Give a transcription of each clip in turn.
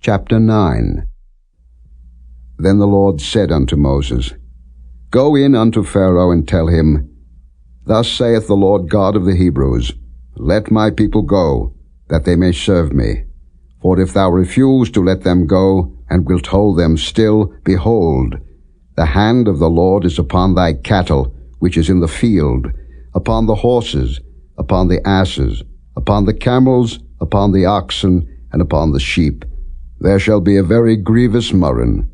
Chapter 9. Then the Lord said unto Moses, Go in unto Pharaoh, and tell him, Thus saith the Lord God of the Hebrews, Let my people go, that they may serve me. For if thou refuse to let them go, and wilt hold them still, behold, the hand of the Lord is upon thy cattle, which is in the field, upon the horses, upon the asses, upon the camels, upon the oxen, and upon the sheep. There shall be a very grievous murrain.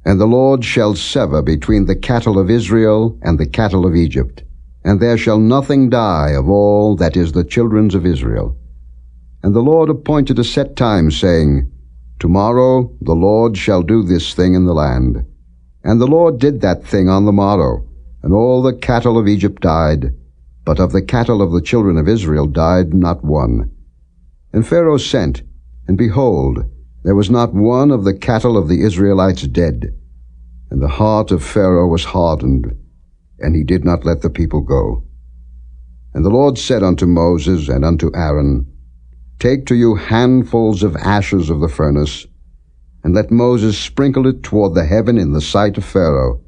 And the Lord shall sever between the cattle of Israel and the cattle of Egypt, and there shall nothing die of all that is the children's of Israel. And the Lord appointed a set time, saying, Tomorrow the Lord shall do this thing in the land. And the Lord did that thing on the morrow, and all the cattle of Egypt died, but of the cattle of the children of Israel died not one. And Pharaoh sent, and behold, there was not one of the cattle of the Israelites dead. And the heart of Pharaoh was hardened, and he did not let the people go. And the Lord said unto Moses and unto Aaron, Take to you handfuls of ashes of the furnace, and let Moses sprinkle it toward the heaven in the sight of Pharaoh.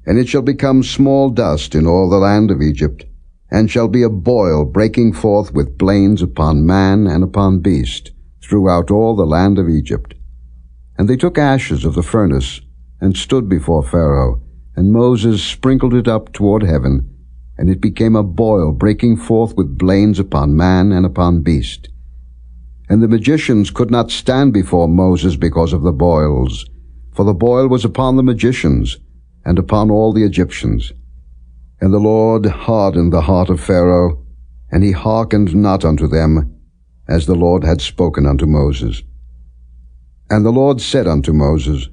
And it shall become small dust in all the land of Egypt, and shall be a boil breaking forth with blains upon man and upon beast, throughout all the land of Egypt. And they took ashes of the furnace, and stood before Pharaoh, and Moses sprinkled it up toward heaven, and it became a boil breaking forth with blains upon man and upon beast. And the magicians could not stand before Moses because of the boils, for the boil was upon the magicians, and upon all the Egyptians. And the Lord hardened the heart of Pharaoh, and he hearkened not unto them, as the Lord had spoken unto Moses. And the Lord said unto Moses,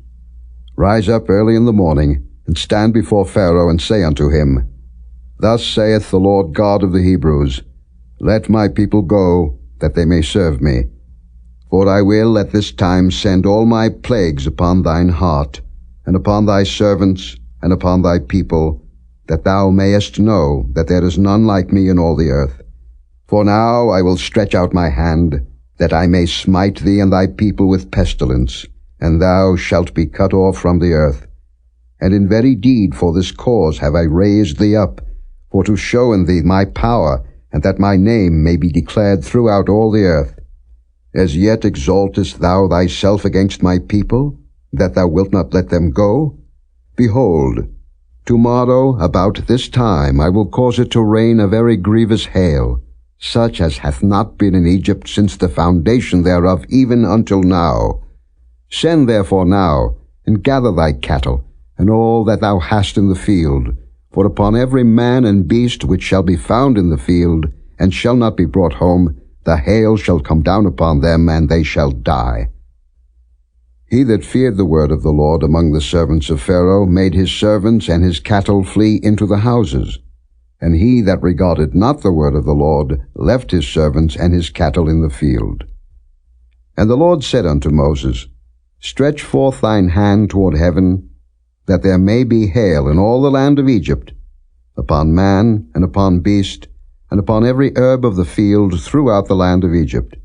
Rise up early in the morning, and stand before Pharaoh, and say unto him, Thus saith the Lord God of the Hebrews, Let my people go, that they may serve me. For I will at this time send all my plagues upon thine heart, and upon thy servants, and upon thy people, that thou mayest know that there is none like me in all the earth. For now I will stretch out my hand, that I may smite thee and thy people with pestilence, and thou shalt be cut off from the earth. And in very deed for this cause have I raised thee up, for to show in thee my power, and that my name may be declared throughout all the earth. As yet exaltest thou thyself against my people, that thou wilt not let them go? Behold, tomorrow about this time I will cause it to rain a very grievous hail, such as hath not been in Egypt since the foundation thereof even until now. Send therefore now, and gather thy cattle, and all that thou hast in the field, for upon every man and beast which shall be found in the field, and shall not be brought home, the hail shall come down upon them, and they shall die. He that feared the word of the Lord among the servants of Pharaoh made his servants and his cattle flee into the houses. And he that regarded not the word of the Lord left his servants and his cattle in the field. And the Lord said unto Moses, Stretch forth thine hand toward heaven, that there may be hail in all the land of Egypt, upon man, and upon beast, and upon every herb of the field throughout the land of Egypt.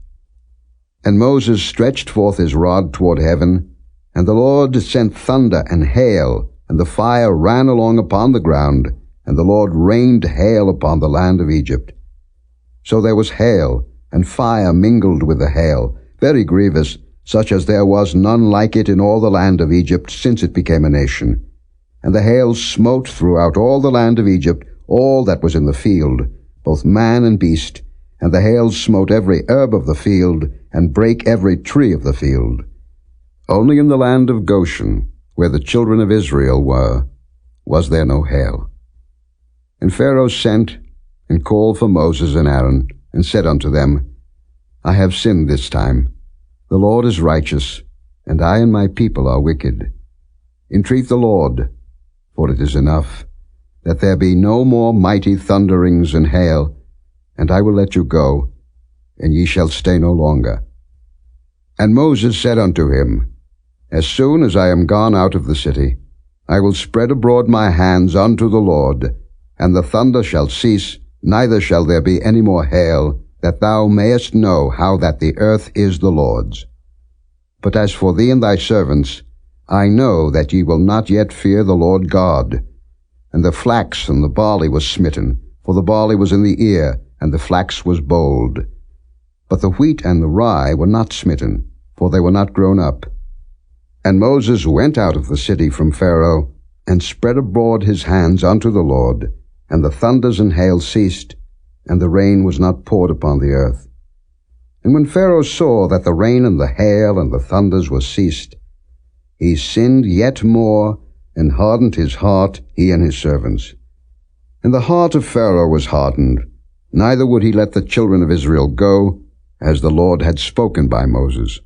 And Moses stretched forth his rod toward heaven, and the Lord sent thunder and hail, and the fire ran along upon the ground, and the Lord rained hail upon the land of Egypt. So there was hail, and fire mingled with the hail, very grievous, such as there was none like it in all the land of Egypt since it became a nation. And the hail smote throughout all the land of Egypt all that was in the field, both man and beast, and the hail smote every herb of the field, and brake every tree of the field. Only in the land of Goshen, where the children of Israel were, was there no hail. And Pharaoh sent, and called for Moses and Aaron, and said unto them, I have sinned this time. The Lord is righteous, and I and my people are wicked. Entreat the Lord, for it is enough, that there be no more mighty thunderings and hail, and I will let you go, and ye shall stay no longer. And Moses said unto him, As soon as I am gone out of the city, I will spread abroad my hands unto the Lord, and the thunder shall cease, neither shall there be any more hail, that thou mayest know how that the earth is the Lord's. But as for thee and thy servants, I know that ye will not yet fear the Lord God. And the flax and the barley was smitten, for the barley was in the ear, and the flax was bold. But the wheat and the rye were not smitten, for they were not grown up. And Moses went out of the city from Pharaoh, and spread abroad his hands unto the Lord, and the thunders and hail ceased, and the rain was not poured upon the earth. And when Pharaoh saw that the rain and the hail and the thunders were ceased, he sinned yet more, and hardened his heart, he and his servants. And the heart of Pharaoh was hardened, neither would he let the children of Israel go, as the Lord had spoken by Moses.